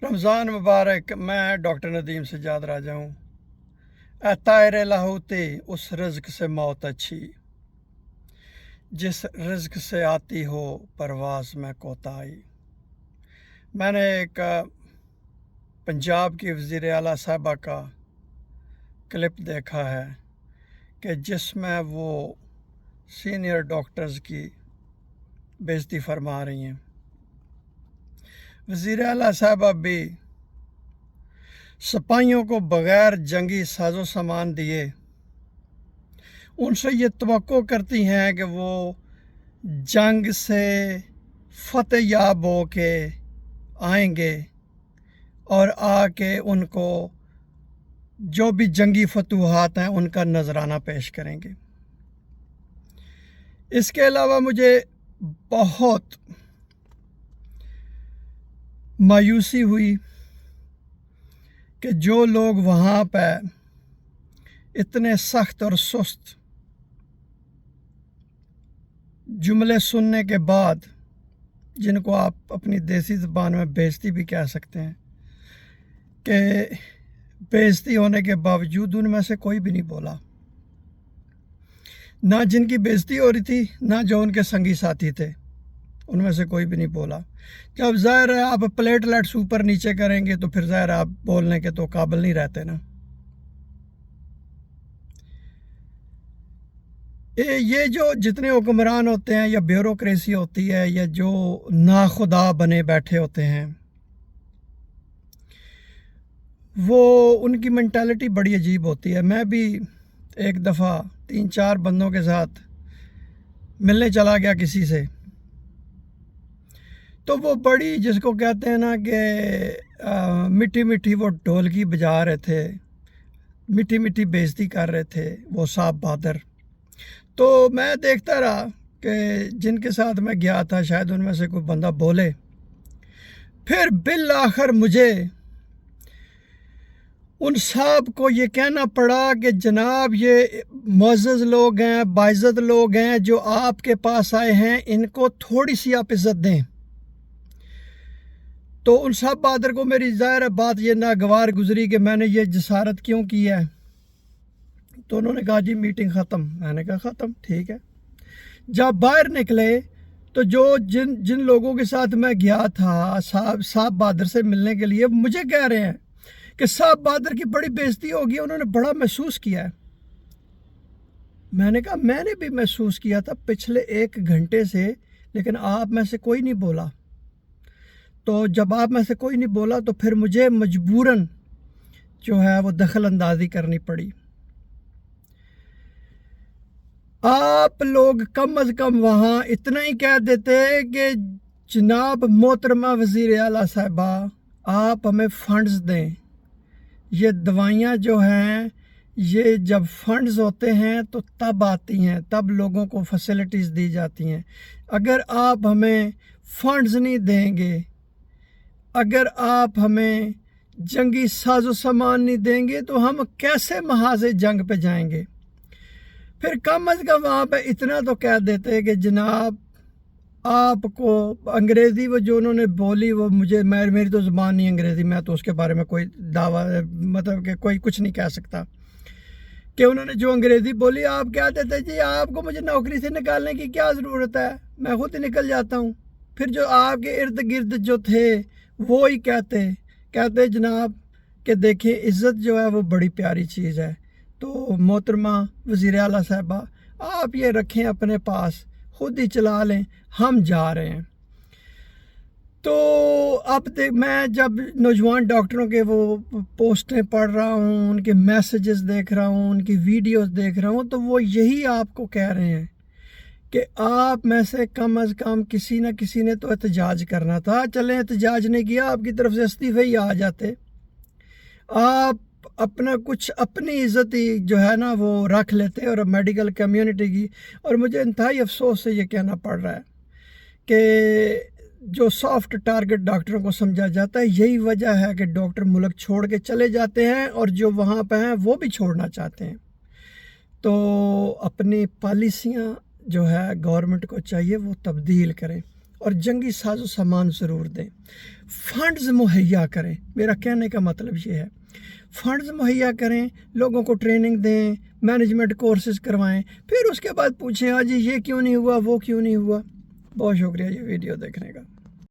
रमज़ान मुबारक। मैं डॉक्टर नदीम सज्जाद राजा हूँ। ए तायरे लाहौते उस रिज़्क़ से मौत अच्छी, जिस रिज़्क़ से आती हो परवाज़ में कोताही। मैंने एक पंजाब की वज़ीर आला साहिबा का क्लिप देखा है कि जिसमें वो सीनियर डॉक्टर्स की बेइज्जती फरमा रही हैं। वज़ीर आला साहिबा भी सिपाहियों को बग़ैर जंगी साजो सामान दिए उनसे ये तवक्को करती हैं कि वो जंग से फतेह याब हो के आएंगे और आके उनको जो भी जंगी फतूहात हैं उनका नजराना पेश करेंगे। इसके अलावा मुझे बहुत मायूसी हुई कि जो लोग वहाँ पर इतने सख्त और सुस्त जुमले सुनने के बाद, जिनको आप अपनी देसी ज़बान में बेइज्जती भी कह सकते हैं, कि बेइज्जती होने के बावजूद उनमें से कोई भी नहीं बोला। ना जिनकी बेइज्जती हो रही थी, ना जो उनके संगी साथी थे, उनमें से कोई भी नहीं बोला। जब ज़ाहिर है आप प्लेटलेट्स ऊपर नीचे करेंगे तो फिर ज़ाहिर आप बोलने के तो काबिल नहीं रहते ना। ये जो जितने हुक्मरान होते हैं या ब्यूरोक्रेसी होती है या जो नाखुदा बने बैठे होते हैं, वो उनकी मेंटालिटी बड़ी अजीब होती है। मैं भी एक दफ़ा 3-4 बंदों के साथ मिलने चला गया किसी से, तो वो बड़ी जिसको कहते हैं ना कि मीठी मीठी वो ढोलकी बजा रहे थे, मीठी मीठी बेइज्जती कर रहे थे वो साहब बहादुर। तो मैं देखता रहा कि जिनके साथ मैं गया था शायद उनमें से कोई बंदा बोले। फिर बिल आखिर मुझे उन साहब को ये कहना पड़ा कि जनाब ये मुअज़्ज़ज़ लोग हैं, बाइज़्ज़त लोग हैं जो आपके पास आए हैं, इनको थोड़ी सी आप इज़्ज़त दें। तो उन साहब बहादुर को मेरी ज़ाहिर बात ये नागवार गुजरी कि मैंने ये जसारत क्यों की है। तो उन्होंने कहा जी मीटिंग ख़त्म। मैंने कहा ख़त्म, ठीक है। जब बाहर निकले तो जो जिन लोगों के साथ मैं गया था साहब बहादुर से मिलने के लिए, मुझे कह रहे हैं कि साहब बहादुर की बड़ी बेइज्जती होगी, उन्होंने बड़ा महसूस किया है। मैंने कहा मैंने भी महसूस किया था पिछले 1 घंटे से, लेकिन आप में से कोई नहीं बोला। तो जब आप में से कोई नहीं बोला तो फिर मुझे मजबूरन जो है वो दखल अंदाजी करनी पड़ी। आप लोग कम अज़ कम वहाँ इतना ही कह देते कि जनाब मोहतरमा वज़ीर आला साहिबा, आप हमें फ़ंड्स दें। ये दवाइयाँ जो हैं ये जब फंड्स होते हैं तो तब आती हैं, तब लोगों को फैसिलिटीज़ दी जाती हैं। अगर आप हमें फंड्स नहीं देंगे, अगर आप हमें जंगी साजो सामान नहीं देंगे तो हम कैसे महाज़े जंग पे जाएंगे। फिर कम अज़ कम वहाँ पे इतना तो कह देते कि जनाब आपको अंग्रेज़ी वो जो उन्होंने बोली वो मुझे मेरी तो ज़ुबान नहीं अंग्रेज़ी, मैं तो उसके बारे में कोई दावा मतलब कि कोई कुछ नहीं कह सकता कि उन्होंने जो अंग्रेज़ी बोली। आप क्या देते जी आपको मुझे नौकरी से निकालने की क्या ज़रूरत है, मैं खुद ही निकल जाता हूँ। फिर जो आपके इर्द गिर्द जो थे वो ही कहते जनाब कि देखिए इज़्ज़त जो है वो बड़ी प्यारी चीज़ है। तो मोहतरमा वज़ीर आला साहिबा आप ये रखें अपने पास, खुद ही चला लें, हम जा रहे हैं। तो अब मैं जब नौजवान डॉक्टरों के वो पोस्टें पढ़ रहा हूँ, उनके मैसेजेस देख रहा हूँ, उनकी वीडियोस देख रहा हूँ, तो वो यही आपको कह रहे हैं कि आप में से कम अज़ कम किसी न किसी ने तो एहतजाज करना था। चलें एहतजाज नहीं किया, आपकी तरफ से इस्तीफ़े ही आ जाते। आप अपना कुछ अपनी इज़्ज़त ही जो है ना वो रख लेते और मेडिकल कम्युनिटी की। और मुझे इंतहाई अफसोस से ये कहना पड़ रहा है कि जो सॉफ्ट टारगेट डॉक्टरों को समझा जाता है, यही वजह है कि डॉक्टर मुल्क छोड़ के चले जाते हैं और जो वहाँ पे हैं वो भी छोड़ना चाहते हैं। तो अपनी पॉलिसियाँ जो है गवर्नमेंट को चाहिए वो तब्दील करें और जंगी साजो सामान ज़रूर दें। فنڈز مہیا کریں. میرا کہنے کا مطلب یہ ہے فنڈز مہیا کریں، لوگوں کو ٹریننگ دیں، مینجمنٹ کورسز کروائیں، پھر اس کے بعد پوچھیں ہاں جی یہ کیوں نہیں ہوا، وہ کیوں نہیں ہوا. بہت شکریہ یہ ویڈیو دیکھنے کا.